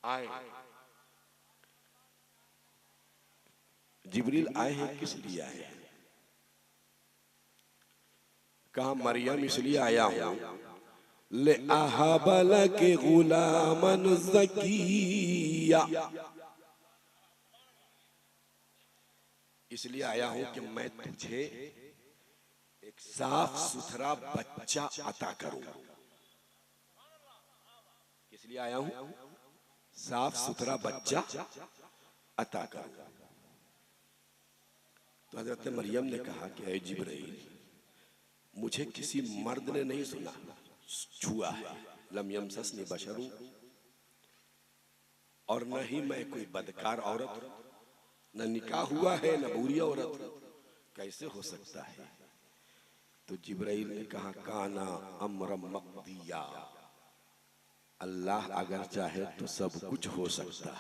आए। जिब्रील आए हैं, किस लिए आए हैं? कहा मरियम इसलिए आया हूं ले अहबल के गुलामन ज़किया, इसलिए आया हूं कि मैं तुझे एक साफ सुथरा बच्चा अता करूं। इसलिए आया हूं साफ सुथरा बच्चा अता करूं। तो हजरत मरियम ने कहा कि ऐ जिब्रील, मुझे किसी मर्द ने नहीं सुना छुआ है, लम यमससनी बशरुन, और न ही मैं कोई बदकार औरत, न निकाह हुआ है, न बुरी औरत, कैसे हो सकता है? तो जिब्राइल ने कहा काना अम्रम मक़दिया, अल्लाह अगर चाहे तो सब कुछ हो सकता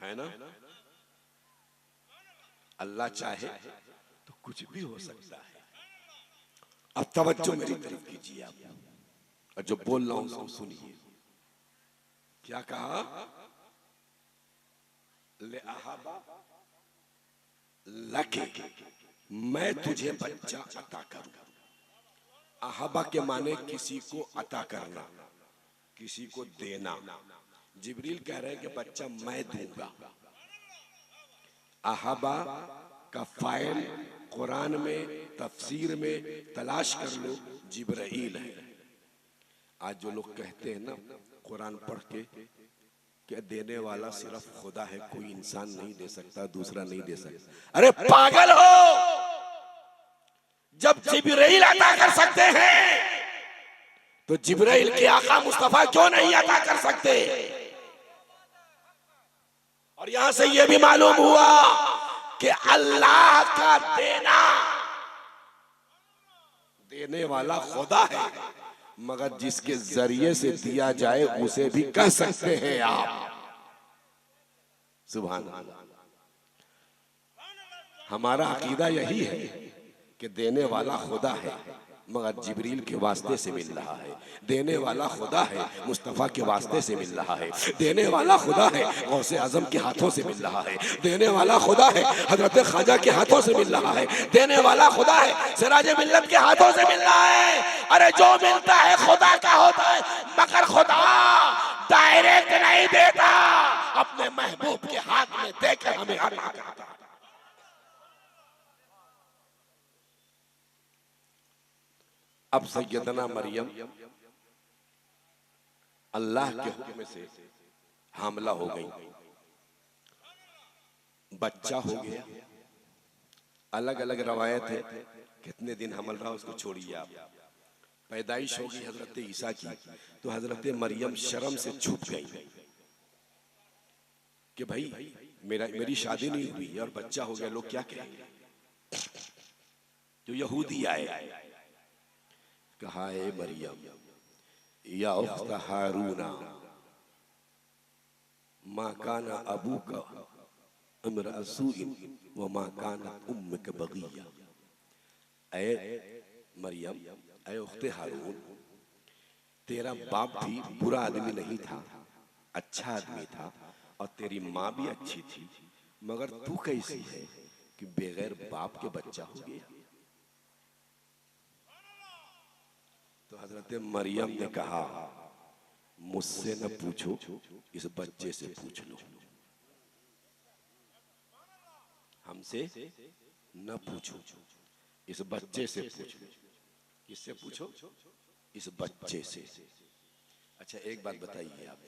है ना? अल्लाह चाहे तो कुछ भी हो सकता है। अब तवज्जो मेरी तरफ कीजिए आप, और जो बोल रहा हूं उसको सुनिए। क्या कहा? ले अहबा लके, मैं तुझे बच्चा अता करूं। अहबा के माने किसी को अता करना, किसी को देना। जिब्रील कह रहे हैं कि बच्चा मैं दूंगा। अहबा का फाइल कुरान में तफसीर में तलाश कर लो, जिब्राइल है। आज जो लोग कहते हैं ना कुरान पढ़ के कि देने वाला सिर्फ खुदा है, कोई इंसान नहीं दे सकता, दूसरा नहीं दे सकता। अरे पागल हो, जब जिब्राइल अता कर सकते हैं तो जिब्राइल के आका मुस्तफा क्यों नहीं अता कर सकते? और यहां से यह भी मालूम हुआ कि अल्लाह का देने वाला खुदा है, मगर जिसके जरिए से दिया जाए उसे भी कह सकते हैं आप। सुभान अल्लाह। हमारा अकीदा यही है कि देने वाला खुदा है, मगर जिब्रील के वास्ते से मिल रहा है। देने वाला खुदा है, मुस्तफ़ा के वास्ते से मिल रहा है। देने वाला खुदा है, गौसे आजम के हाथों से मिल रहा है। देने वाला खुदा है, हजरत ख्वाजा के हाथों से मिल रहा है। देने वाला खुदा है, सिराज मिल्लत के हाथों से मिल रहा है। अरे जो मिलता है खुदा का होता है, मगर खुदा डायरेक्ट नहीं देता, अपने महबूब के हाथ में देकर हमें अता करता है। अब सैयदना मरियम अल्लाह के हुक्म से हामला हो गई, बच्चा हो गया। अलग अलग रवायत है कितने दिन हमल रहा उसको छोड़िए आप। पैदाइश होगी हजरत ईसा की, तो हजरत मरियम शर्म से छुप गई कि भाई मेरी शादी नहीं हुई और बच्चा हो गया, लोग क्या कहेंगे? जो यहूदी आए, कहा है मरियम या उख्त हारूना मा काना अबूका इम्रा सूइन व मा कानत उम्मुक बगिया। ऐ मरियम, ऐ उख्ते हारून, तेरा बाप भी बुरा आदमी नहीं था, अच्छा आदमी था, और तेरी माँ भी अच्छी थी, मगर तू कैसी है कि बगैर बाप के बच्चा हो गया? तो हजरत मरियम ने कहा मुझसे न पूछो, इस बच्चे से पूछ लो। हमसे न पूछो, इस बच्चे से पूछो। किससे पूछो? इस बच्चे से। अच्छा एक बात बताइए आप,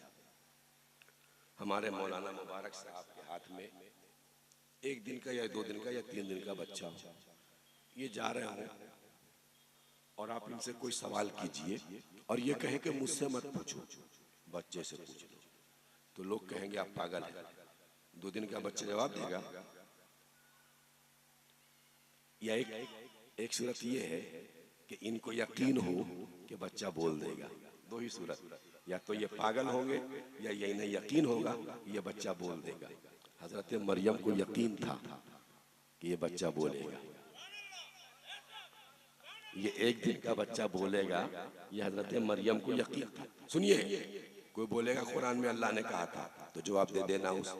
हमारे मौलाना मुबारक साहब के हाथ में एक दिन का या 2 दिन का या 3 दिन का बच्चा हो, ये जा रहे हो और आप इनसे कोई सवाल कीजिए और ये कहें कि मुझसे मत पूछो, बच्चे से पूछ लो, तो लोग कहेंगे आप पागल हैं। 2 दिन का बच्चा जवाब देगा? या एक सूरत ये है कि इनको यकीन हो कि बच्चा बोल देगा। 2 ही सूरत, या तो ये पागल होंगे या ये इन्हें यकीन होगा ये बच्चा बोल देगा। हजरत मरियम को यकीन था कि ये बच्चा बोलेगा। ये एक दिन का बच्चा बोलेगा, ये हजरत मरियम को यकीन था। सुनिए, कोई बोलेगा कुरान में अल्लाह ने कहा था, तो जवाब दे देना उस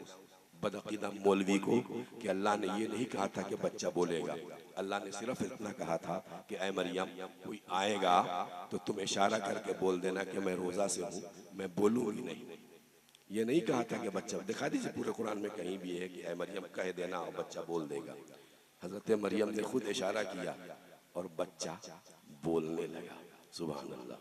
बदअकीदा मौलवी को कि अल्लाह ने ये नहीं कहा था कि बच्चा बोलेगा। अल्लाह ने सिर्फ इतना कहा था कि ऐ मरियम, कोई आएगा तो तुम इशारा करके बोल देना कि मैं रोजा से हूँ, मैं बोलूंगी नहीं। ये नहीं कहा था कि बच्चा, दिखा दीजिए पूरे कुरान में कहीं भी है कि ऐ मरियम कह देना और बच्चा बोल देगा। हजरत मरियम ने खुद इशारा किया और बच्चा बोलने लगा। सुभान अल्लाह।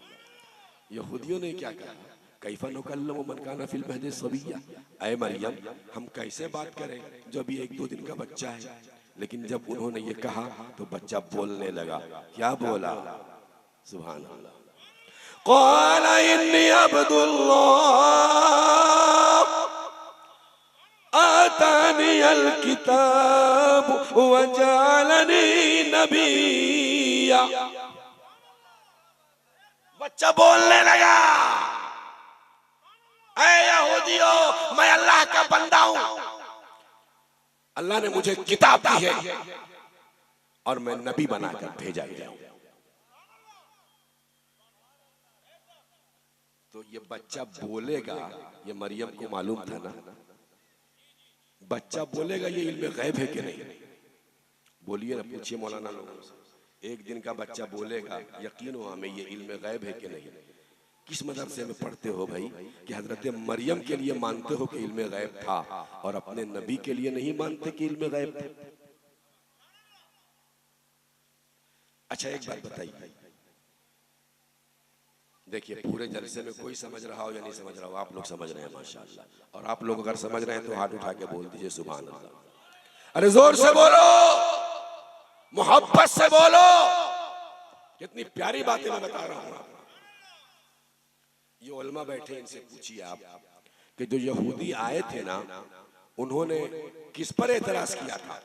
यहूदियों ने क्या कहा, कैफा नुकल्लिमु मन काना फिल महदि सबिय्या, ऐ मरियम हम कैसे बात करें जो अभी 1-2 दिन का बच्चा है। लेकिन जब उन्होंने ये कहा तो बच्चा बोलने लगा। क्या बोला? सुभान अल्लाह। क़ाला इन्नी अब्दुल्लाह आतानियल किताब व जअलनी नबिय्या। बच्चा बोलने लगा, ऐ यहूदियों, मैं अल्लाह का बंदा हूं, अल्लाह ने मुझे किताब दी है और मैं नबी बनाकर भेजा गया हूं। तो ये बच्चा बोलेगा, ये मरियम को मालूम था ना, बच्चा बोलेगा ये इल्म गैब है कि नहीं? बोलिए ना, पूछिए मौलाना लोगों से, एक दिन का बच्चा बोलेगा, यकीन हो हमें ये इल्म गैब है कि नहीं? किस मदरसे में पढ़ते हो भाई कि हजरत मरियम के लिए मानते हो कि इल्म गैब था और अपने नबी के लिए नहीं मानते कि इल्म गैब था? अच्छा एक बात बताइए, देखिए पूरे जलसे में कोई समझ रहा हो या नहीं समझ रहा हो, आप लोग समझ रहे हैं माशाअल्लाह, और आप लोग अगर समझ रहे हैं तो हाथ उठा के बोल दीजिए सुभान अल्लाह। अरे जोर से बोलो, मोहब्बत से बोलो, कितनी प्यारी बातें मैं बता रहा हूं। ये उलमा बैठे, इनसे पूछिए आप कि जो यहूदी आए थे ना, उन्होंने किस पर एतराज किया था?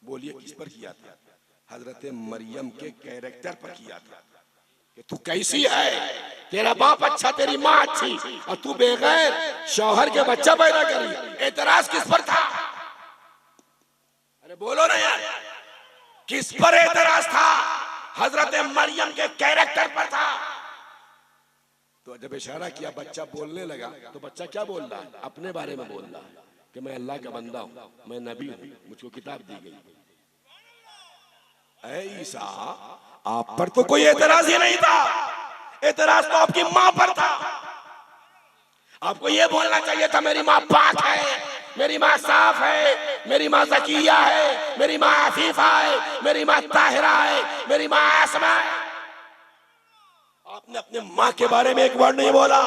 बोलिए किस पर किया था? हजरत मरियम के कैरेक्टर पर किया था कि तू कैसी है, तेरा बाप अच्छा, तेरी माँ अच्छी, और तू बेगैर शौहर के बच्चा पैदा करी। एतराज किस पर था? अरे बोलो ना यार, किस पर एतराज था? हजरत मरियम के कैरेक्टर पर था। तो जब इशारा किया, बच्चा बोलने लगा, तो बच्चा क्या बोल रहा है? अपने बारे में बोल रहा है कि मैं अल्लाह का बंदा हूं, मैं नबी हूं, मुझको किताब दी गई। ऐ ईसा, आप पर तो कोई एतराज ही नहीं था, एतराज तो आपकी मां पर था। आपको ये बोलना चाहिए था मेरी मां पाक है, मेरी मां साफ है, मेरी मां ज़किया है, मेरी मां अफीफा है, मेरी मां ताहिरा है, मेरी मां आसमा है। आपने अपने मां के बारे में एक वर्ड नहीं बोला,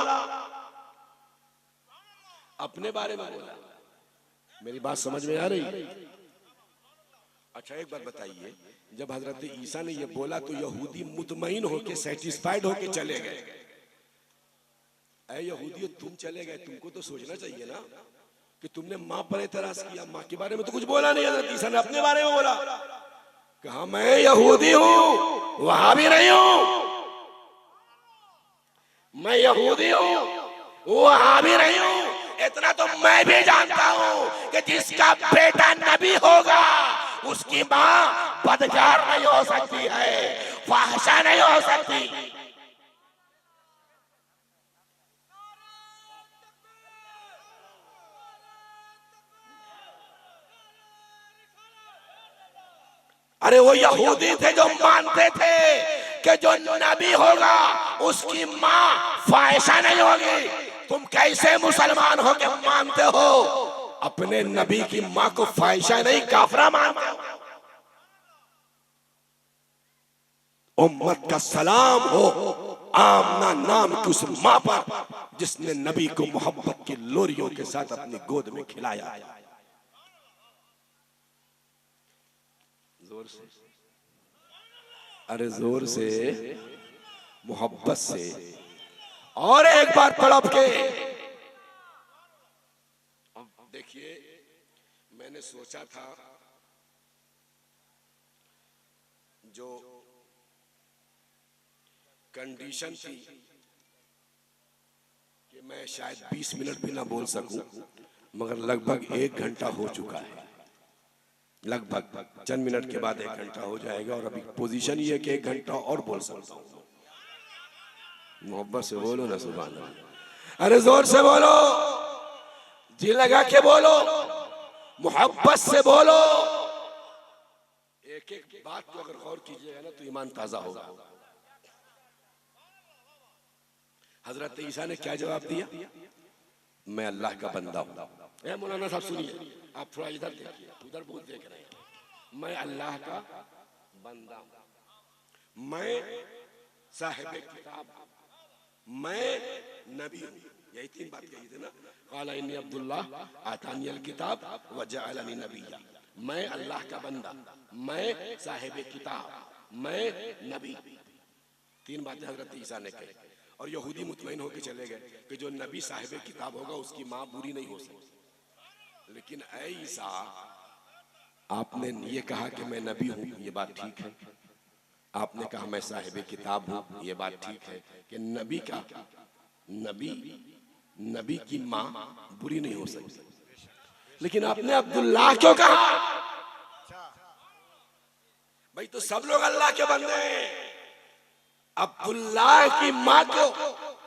अपने बारे में बोला। मेरी बात समझ में आ रही? अच्छा एक बात बताइए, जब हजरत ईसा ने ये बोला तो यहूदी मुतमईन होके, सेटिस्फाइड होके चले गए। ऐ यहूदियों, तुम चले गए, तुमको तो सोचना चाहिए ना कि तुमने मां पर एतराज किया, मां के बारे में तो कुछ बोला नहीं। हजरत ईसा ने अपने बारे में बोला, कहा मैं यहूदी हूं, वहां भी नहीं हूं, मैं यहूदी हूं, वहां भी नहीं हूं। इतना तो मैं भी जानता हूं कि जिसका बेटा नबी होगा उसकी मां बदकार नहीं हो सकती है, फाहिशा नहीं हो सकती। अरे वो यहूदी थे जो मानते थे कि जो नबी होगा उसकी मां फाहिशा नहीं होगी। तुम कैसे मुसलमान हो के मानते हो अपने नबी की मां को फाहिशा नहीं, काफरा मानते हो? उम्मत का सलाम हो आमना नाम की उस मां पर जिसने नबी को मोहब्बत की लोरियों के साथ अपनी गोद में खिलाया। जोर से, अरे जोर से, मोहब्बत से, और एक बार तड़प के। देखिए मैंने सोचा था जो कंडीशन थी कि मैं शायद 20 मिनट भी ना बोल सकूं, मगर लगभग 1 घंटा हो चुका है। लगभग चंद मिनट के बाद 1 घंटा हो जाएगा और अभी पोजीशन ये है कि 1 घंटा और बोल सकता हूँ। मोहब्बत से बोलो ना सुभान अल्लाह, अरे जोर से बोलो, जी लगा के बोलो, मोहब्बत से बोलो। एक एक बात को अगर गौर कीजिएगा ना तो ईमान ताजा होगा। हजरत ईसा ने क्या जवाब दिया? मैं अल्लाह का बंदा हूं। ए मौलाना साहब सुनिए, आप थोड़ा इधर देखिए, उधर बहुत देख रहे हैं। मैं अल्लाह का बंदा हूं, मैं साहिब किताब, मैं नबी हूं। यही 3 बात कही थी ना। क़ाला इन्नी अब्दुल्लाह आतानियल किताब व जअलनी नबिय्या। मैं अल्लाह का बंदा, मैं साहिब किताब, मैं नबी। 3 बातें हजरत ईसा ने कही और यहूदी मुतमईन होकर चले गए कि जो नबी साहिब किताब होगा उसकी माँ बुरी नहीं हो सकती। लेकिन ऐ ईसा, आपने ये कहा कि मैं नबी हूं, ये बात ठीक है। आपने कहा मैं साहिब किताब हूं, ये बात ठीक है कि नबी का नबी की माँ बुरी नहीं हो सकती। लेकिन आपने अब्दुल्लाह क्यों कहा? भाई तो सब लोग अल्लाह के बंदे हैं। अब्दुल्लाह की माँ को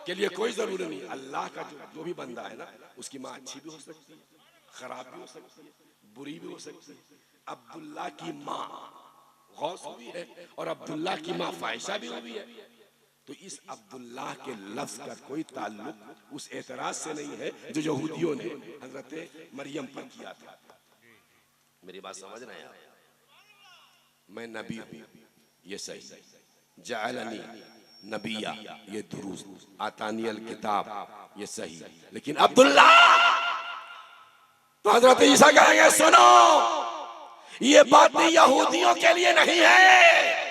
के लिए कोई जरूरी नहीं। अल्लाह का जो भी बंदा है ना, उसकी माँ अच्छी भी हो सकती है, खराब भी हो सकती है, बुरी भी हो सकती है। अब्दुल्लाह की माँ गौस भी है और अब्दुल्लाह की माँ फाहिशा भी हुई है। तो इस अब्दुल्लाह के लफ्ज का कोई ताल्लुक उस एतराज से नहीं है जो यहूदियों ने हजरत मरियम पर किया था। मेरी बात समझ रहे हैं आप? मैं नबी हूं, ये सही। जअलनी नबिया, ये दुरुस्त। आतानियल किताब, ये सही। लेकिन अब्दुल्लाह, तो हजरत ईसा कहेंगे सुनो, ये बात यहूदियों के लिए नहीं है,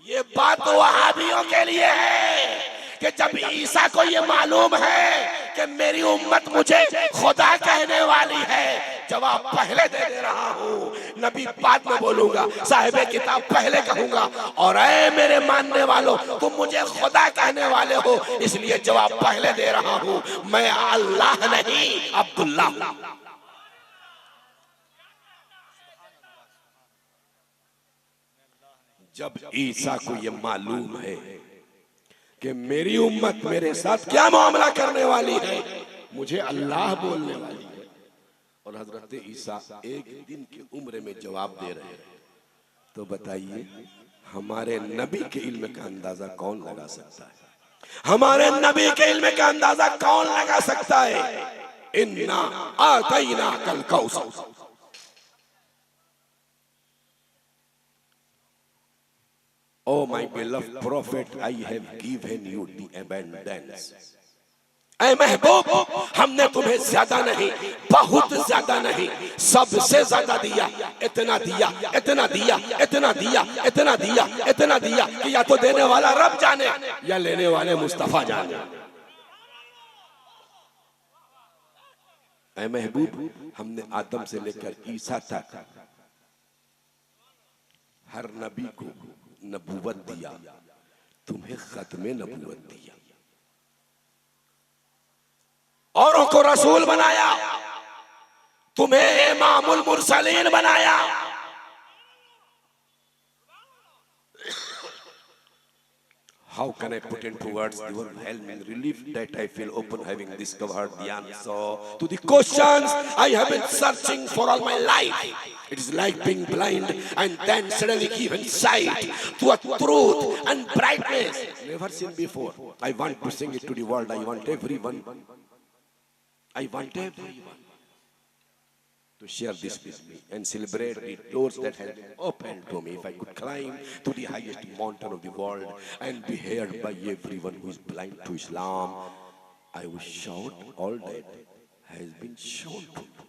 ये बात वहाबियों के लिए है कि जब ईसा को ये मालूम है कि मेरी उम्मत मुझे खुदा कहने वाली है, जवाब पहले दे रहा हूं, नबी बाद में बोलूंगा, साहिब किताब पहले कहूंगा। और ऐ मेरे मानने वालों, तुम मुझे खुदा कहने वाले हो, इसलिए जवाब पहले दे रहा हूं, मैं अल्लाह नहीं अब्दुल्लाह हूं। जब ईसा को ये मालूम है कि मेरी उम्मत मेरे साथ क्या मामला करने वाली है, मुझे अल्लाह बोलने वाली है, और हजरत ईसा 1 दिन की उम्र में जवाब दे रहे हैं, तो बताइए हमारे नबी के इल्म का अंदाजा कौन लगा सकता है? हमारे नबी के इल्म का अंदाजा कौन लगा सकता है? इन्ना आतैना कल Kausar. Oh my beloved prophet, I have given you the abundance. ऐ महबूब, हमने तुम्हें ज्यादा नहीं, बहुत ज्यादा नहीं, सबसे ज्यादा दिया। इतना दिया, इतना दिया, इतना दिया, इतना दिया, इतना दिया कि या तो देने वाला रब जाने या लेने वाले मुस्तफा जाने। ऐ महबूब, हमने आदम से लेकर ईसा तक हर नबी को नबूवत दिया, तुम्हें खत्मे नबूवत दिया, औरों को रसूल बनाया, तुम्हें इमामुल मुरसलीन बनाया। How can I put into words the overwhelming relief that I feel upon having discovered the answer to the questions I have been searching for all my life? It is like being blind and then suddenly given sight to a truth and brightness never seen before. I want to sing it to the world. I want everyone to share this with me and celebrate the doors that have been opened to me. If I could climb to the highest mountain of the world and be heard by everyone who is blind to Islam, I would shout all that has been shown to me.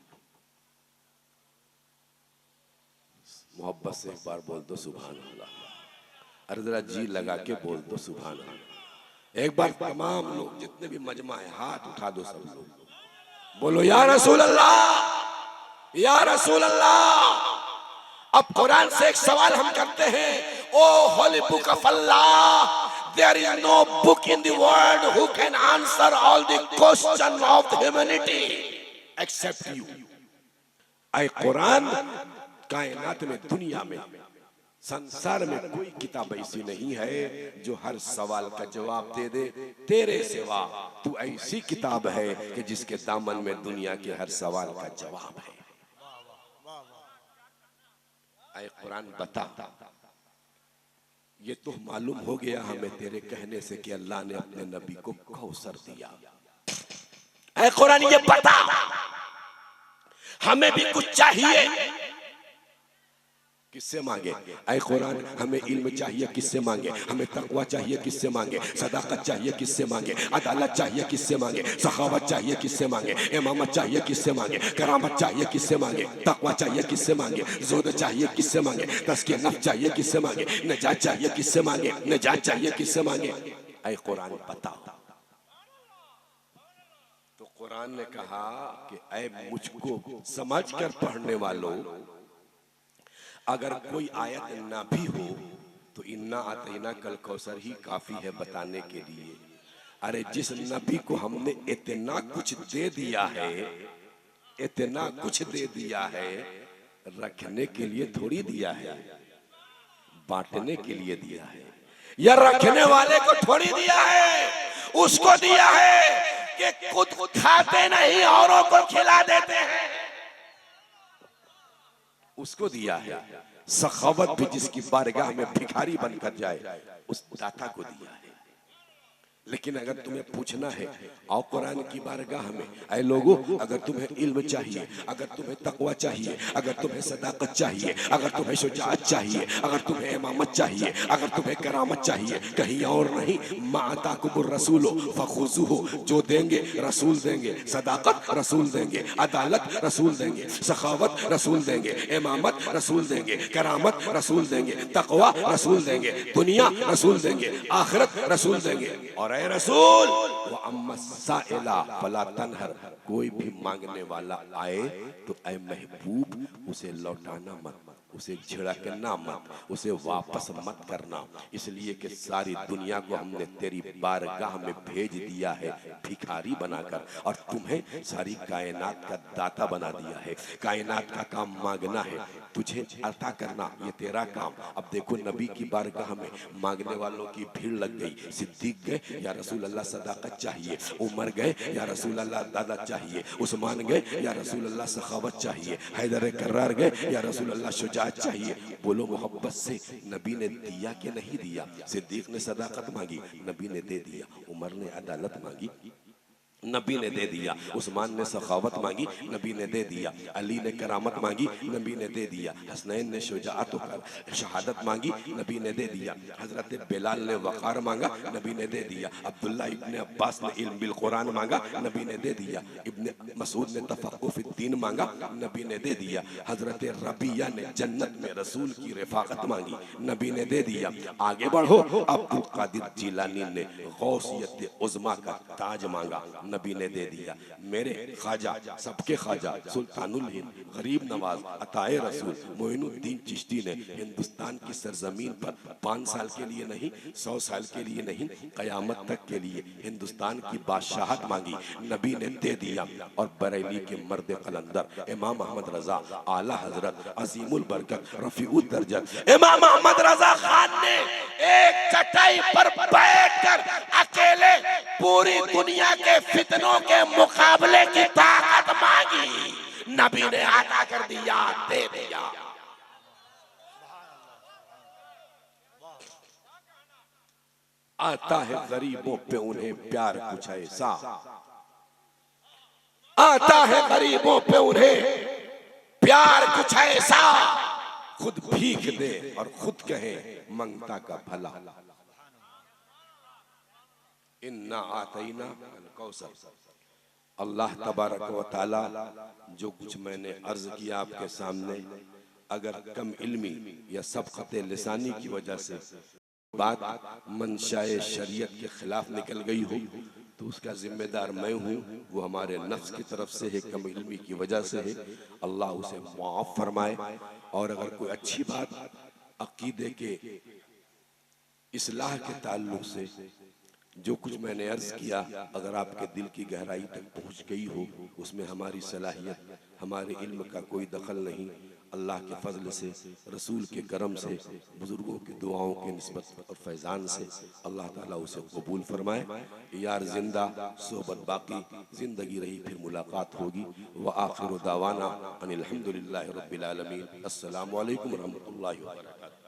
मोहब्बत से एक बार बोल दो सुभान अल्लाह। अरे जरा जी लगा के बोल दो सुभान अल्लाह। एक बार तमाम लोग जितने भी मजमा है हाथ उठा दो, सब लोग बोलो या रसूल अल्लाह, या रसूल अल्लाह। अब कुरान से एक सवाल हम करते हैं, O holy book of Allah, there is no book in the world who can answer all the questions of humanity except you. ऐ कुरान, कायनात में, दुनिया में, संसार में कोई किताब ऐसी नहीं है जो हर सवाल का जवाब दे दे। तेरे सिवा तू ऐसी किताब है कि जिसके दामन में दुनिया के हर सवाल का जवाब है। ऐ कुरान बता, ये तो मालूम हो गया हमें तेरे कहने से कि अल्लाह ने अपने नबी को कौसर दिया। ऐ कुरान ये बता, हमें भी कुछ चाहिए, किससे मांगे? ऐ कुरान हमें इल्म चाहिए, किससे मांगे? हमें तकवा चाहिए, किससे मांगे? सदाकत चाहिए, किससे मांगे? अदालत चाहिए, किससे मांगे? सखावत चाहिए, किससे मांगे? इमामत चाहिए, किससे मांगे? करामत चाहिए, किससे मांगे? तकवा चाहिए, किससे मांगे? ज़ुहद चाहिए, किससे मांगे? तज़किया नफ्स चाहिए, किससे मांगे? नजात चाहिए, किससे मांगे? नजात चाहिए, किससे मांगे? ऐ कुरान बताओ। तो कुरान ने कहा कि ऐ मुझको समझ कर पढ़ने वालों, अगर कोई आयत ना भी हो तो इन्ना आतैना कल कौसर ही काफी है बताने के लिए। अरे जिस नबी को हमने इतना कुछ दे दिया है, इतना कुछ दे दिया है, रखने के लिए थोड़ी दिया है, बांटने के लिए दिया है। या रखने वाले को थोड़ी दिया है, उसको दिया है कि खुद खाते नहीं औरों को खिला देते हैं, उसको दिया है। सखावत भी जिसकी बारगाह में भिखारी बनकर जाए, उस दाता को दिया है। लेकिन अगर तुम्हें पूछना है आओ कुरान की बारगाह में, ऐ लोगों, अगर तुम्हें इल्म चाहिए, अगर तुम्हें तकवा चाहिए, अगर तुम्हें सदाकत चाहिए, अगर तुम्हें शुजाअत चाहिए, अगर तुम्हें इमामत चाहिए, अगर तुम्हें करामत चाहिए, कहीं और नहीं, माताकुमुर रसूलो फखुज़ूहु, जो देंगे रसूल देंगे, सदाकत रसूल देंगे, अदालत रसूल देंगे, सखावत रसूल देंगे, इमामत रसूल देंगे, करामत रसूल देंगे, तकवा रसूल देंगे, दुनिया रसूल देंगे, आखिरत रसूल देंगे। और ऐ रसूल व अम्मा साइला फला तनहर, कोई भी मांगने वाला आए तो ऐ महबूब उसे लौटाना मत, उसे झिड़कना मत, उसे वापस मत करना, इसलिए कि सारी दुनिया को हमने तेरी बारगाह में भेज दिया है भिखारी बनाकर, और तुम्हें सारी कायनात का दाता बना दिया है। कायनात का काम मांगना है, तुझे अता करना ये तेरा काम। अब देखो नबी की बारगाह में मांगने वालों की भीड़ लग गई। सिद्दीक गए, या रसूल अल्लाह सदाकत चाहिए। उमर गए, या रसूल अल्लाह अदालत चाहिए। उस्मान गए, या रसूल अल्लाह सखावत चाहिए। हैदर कर्रार गए, या रसूल अल्लाह शुजाअत चाहिए। बोलो मोहब्बत से नबी ने दिया कि नहीं दिया? सिद्दीक ने सदाकत मांगी, नबी ने दे दिया। उमर ने अदालत मांगी, नबी ने दे दिया। उस्मान ने सखावत मांगी, नबी ने दे दिया। अली ने करामत मांगी, नबी ने दे दिया। हसनैन ने शुजाअत और शहादत मांगी, नबी ने दे दिया। हजरत बिलाल ने वक़ार मांगा, नबी ने दे दिया। अब्दुल्ला इब्ने अब्बास ने इल्म बिल कुरान मांगा, नबी ने दे दिया। इब्ने मसूद ने तफक्कुह फिद दीन मांगा, नबी ने दे दिया। हजरत रबिया ने जन्नत में रसूल की रिफाकत मांगी, नबी ने दे दिया। आगे बढ़ो, अब्दुल कादिर जिलानी ने गौसियत उज़्मा का ताज मांगा, नबी ने दे दिया। मेरे ख्वाजा, सबके ख्वाजा, सुल्तानुल हिंद, गरीब नवाज, अताए रसूल मोइनुद्दीन चिश्ती ने हिंदुस्तान की सरजमीन पर 5 साल के लिए नहीं, 100 साल के लिए नहीं, कयामत तक के लिए हिंदुस्तान की बादशाहत मांगी, नबी ने दे दिया। और बरेली के मर्द कलंदर इमाम अहमद रजा आला हजरत अजीमुल बरकत रफीउद दर्जत इमाम अहमद रजा खान ने एक चटाई पर बैठकर अकेले पूरी दुनिया के फितनों के मुकाबले की ताकत मांगी, नबी ने अता कर दिया, दे दिया। आता है गरीबों पे उन्हें प्यार कुछ ऐसा, आता है गरीबों पे उन्हें प्यार कुछ ऐसा, खुद भीख दे और खुद कहे मंगता का भला। इन्ना आतैना अल कौसर। अल्लाह तबारक व तआला जो कुछ मैंने अर्ज किया आपके सामने, अगर कम इल्मी या सबक़त लिसानी की वजह से बात मंशाए शरीयत के खिलाफ निकल गई हो तो उसका जिम्मेदार मैं हूँ। वो हमारे नफ्स की तरफ से है, कम इल्मी की वजह से है। अल्लाह उसे माफ फरमाए। और अगर कोई अच्छी बात अकीदे के इस्लाह के ताल्लुक से जो कुछ मैंने अर्ज किया, अगर आपके दिल की गहराई तक पहुँच गई हो, उसमें हमारी सलाहियत, हमारे इल्म का कोई दखल नहीं। अल्लाह के फजल से, रसूल के करम से, बुजुर्गों की दुआओं के निस्बत और फैज़ान से अल्लाह ताला उसे कबूल फरमाए। यार जिंदा सोहबत बाकी, जिंदगी रही फिर मुलाकात होगी। व आखिर दावाना अनिल हम्दुलिल्लाहि रब्बिल आलमीन। अस्सलामु अलैकुम व रहमतुल्लाहि व बरकातहू।